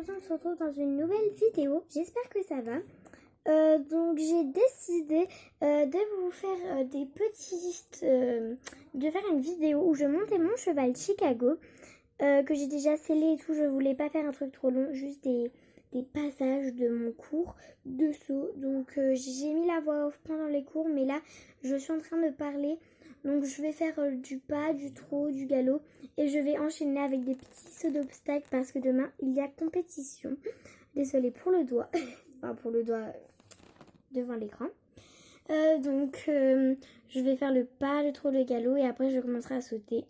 aujourd'hui on se retrouve dans une nouvelle vidéo, j'espère que ça va. Donc j'ai décidé de vous faire de faire une vidéo où je montais mon cheval Chicago, que j'ai déjà scellé et tout. Je voulais pas faire un truc trop long, juste des passages de mon cours de saut. Donc j'ai mis la voix off pendant les cours, mais là je suis en train de parler. Donc je vais faire du pas, du trot, du galop et je vais enchaîner avec des petits sauts d'obstacles parce que demain il y a compétition. Désolée pour le doigt, enfin pour le doigt devant l'écran. Je vais faire le pas, le trot, le galop et après je commencerai à sauter.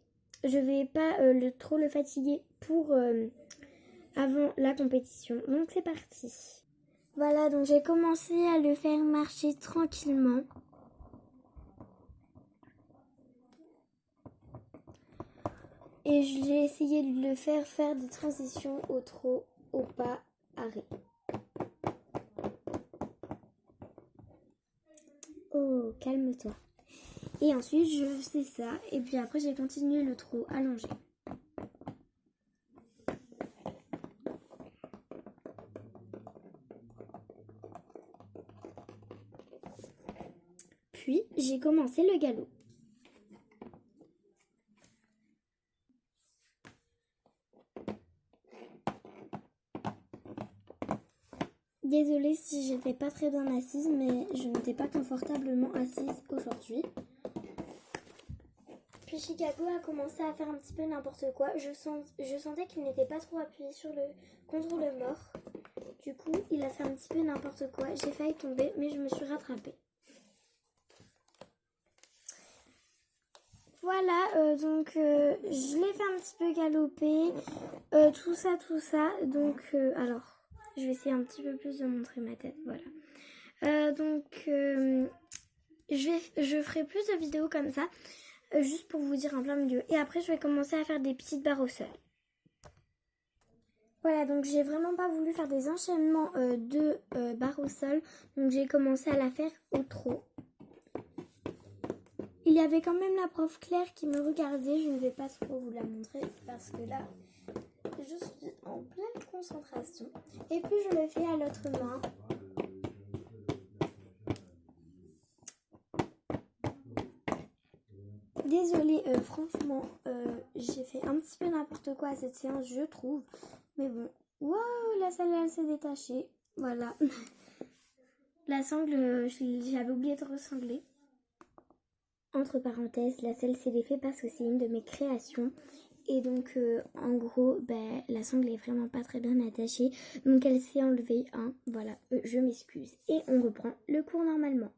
Je vais pas trop le fatiguer pour avant la compétition. Donc c'est parti. Voilà, donc j'ai commencé à le faire marcher tranquillement. Et j'ai essayé de le faire des transitions au trot, au pas, arrêt. Oh, calme-toi. Et ensuite, je faisais ça. Et puis après, j'ai continué le trot allongé. Puis, j'ai commencé le galop. Désolée si j'étais pas très bien assise, mais je n'étais pas confortablement assise aujourd'hui. Puis Chicago a commencé à faire un petit peu n'importe quoi. Je sentais qu'il n'était pas trop appuyé sur le contrôle mort. Du coup, il a fait un petit peu n'importe quoi. J'ai failli tomber, mais je me suis rattrapée. Voilà, je l'ai fait un petit peu galoper, tout ça. Alors, je vais essayer un petit peu plus de montrer ma tête, voilà. Je ferai plus de vidéos comme ça, juste pour vous dire en plein milieu. Et après, je vais commencer à faire des petites barres au sol. Voilà, donc j'ai vraiment pas voulu faire des enchaînements de barres au sol, donc j'ai commencé à la faire au trot. Il y avait quand même la prof Claire qui me regardait, je ne vais pas trop vous la montrer parce que là, je suis en pleine concentration. Et puis je le fais à l'autre main. Désolée, franchement, j'ai fait un petit peu n'importe quoi à cette séance, je trouve. Mais bon, waouh, la salle elle s'est détachée. Voilà. La sangle, j'avais oublié de ressangler. Entre parenthèses, la selle s'est défait parce que c'est une de mes créations. Et donc, en gros, la sangle est vraiment pas très bien attachée. Donc, elle s'est enlevée. Hein, voilà, je m'excuse. Et on reprend le cours normalement.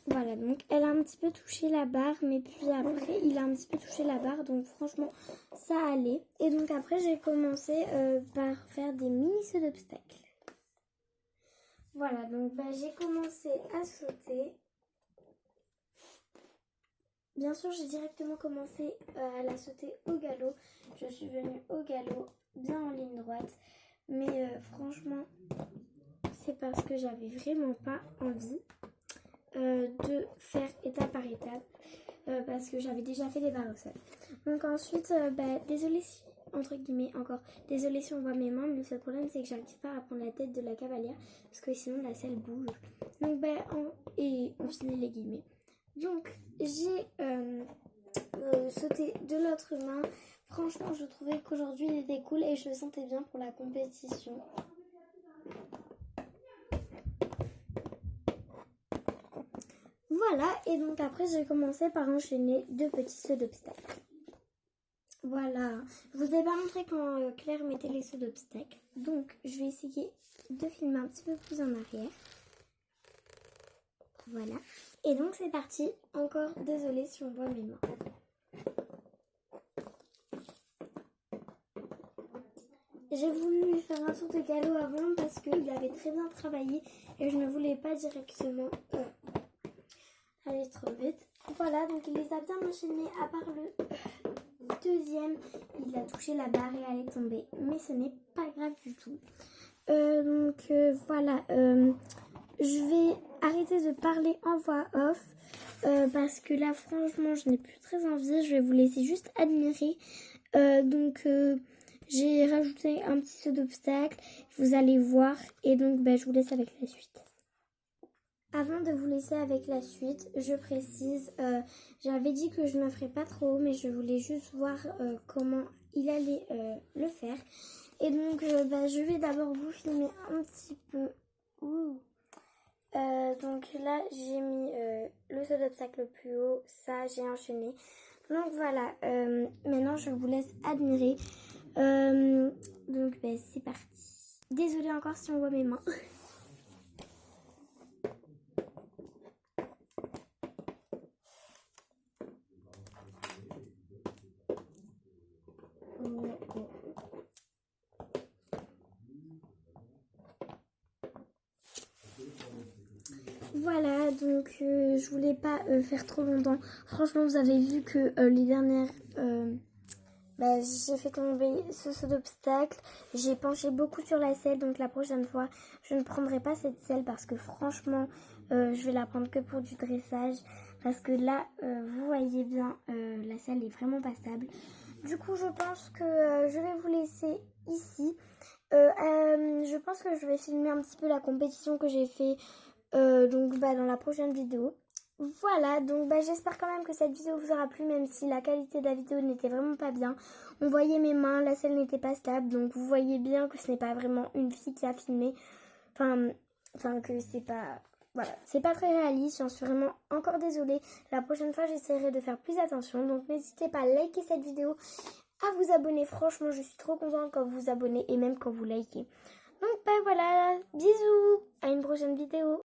Voilà, donc elle a un petit peu touché la barre. Mais puis après, il a un petit peu touché la barre. Donc, franchement, ça allait. Et donc, après, j'ai commencé par faire des mini sauts d'obstacles. Voilà, donc j'ai commencé à sauter. Bien sûr, j'ai directement commencé à la sauter au galop. Je suis venue au galop, bien en ligne droite. Mais franchement, c'est parce que j'avais vraiment pas envie de faire étape par étape. Parce que j'avais déjà fait des barres au sol. Donc ensuite, désolée si, entre guillemets encore, désolée si on voit mes mains, mais le seul problème c'est que j'arrive pas à prendre la tête de la cavalière parce que sinon la selle bouge. Donc et on finit les guillemets. Donc j'ai sauté de l'autre main. Franchement, je trouvais qu'aujourd'hui il était cool et je le sentais bien pour la compétition. Voilà, et donc après j'ai commencé par enchaîner 2 petits sauts d'obstacles. Voilà, je vous ai pas montré quand Claire mettait les sauts d'obstacles. Donc je vais essayer de filmer un petit peu plus en arrière. Voilà, et donc c'est parti. Encore désolée si on voit mes mains. J'ai voulu lui faire un tour de galop avant parce qu'il avait très bien travaillé et je ne voulais pas directement aller trop vite. Voilà, donc il les a bien enchaînés à part le deuxième. Il a touché la barre et elle est tombée. Mais ce n'est pas grave du tout. Voilà, je vais arrêter de parler en voix off parce que là franchement je n'ai plus très envie, je vais vous laisser juste admirer. J'ai rajouté un petit saut d'obstacle, vous allez voir, et donc je vous laisse avec la suite. Avant de vous laisser avec la suite, je précise, j'avais dit que je ne ferais pas trop, mais je voulais juste voir comment il allait le faire. Et donc je vais d'abord vous filmer un petit peu. Donc là j'ai mis le saut d'obstacle le plus haut, ça j'ai enchaîné. Donc voilà, maintenant je vous laisse admirer. C'est parti. Désolée encore si on voit mes mains. Voilà, donc je voulais pas faire trop longtemps. Franchement, vous avez vu que les dernières... j'ai fait tomber ce saut d'obstacle. J'ai penché beaucoup sur la selle, donc la prochaine fois, je ne prendrai pas cette selle parce que franchement, je vais la prendre que pour du dressage. Parce que là, vous voyez bien, la selle est vraiment pas stable. Du coup, je pense que je vais vous laisser ici. Je pense que je vais filmer un petit peu la compétition que j'ai fait dans la prochaine vidéo. Voilà, donc j'espère quand même que cette vidéo vous aura plu, même si la qualité de la vidéo n'était vraiment pas bien. On voyait mes mains, la selle n'était pas stable, donc vous voyez bien que ce n'est pas vraiment une fille qui a filmé. Enfin que c'est pas... Voilà, c'est pas très réaliste, j'en suis vraiment encore désolée. La prochaine fois, j'essaierai de faire plus attention. Donc n'hésitez pas à liker cette vidéo, à vous abonner. Franchement, je suis trop contente quand vous vous abonnez et même quand vous likez. Donc voilà, bisous, à une prochaine vidéo.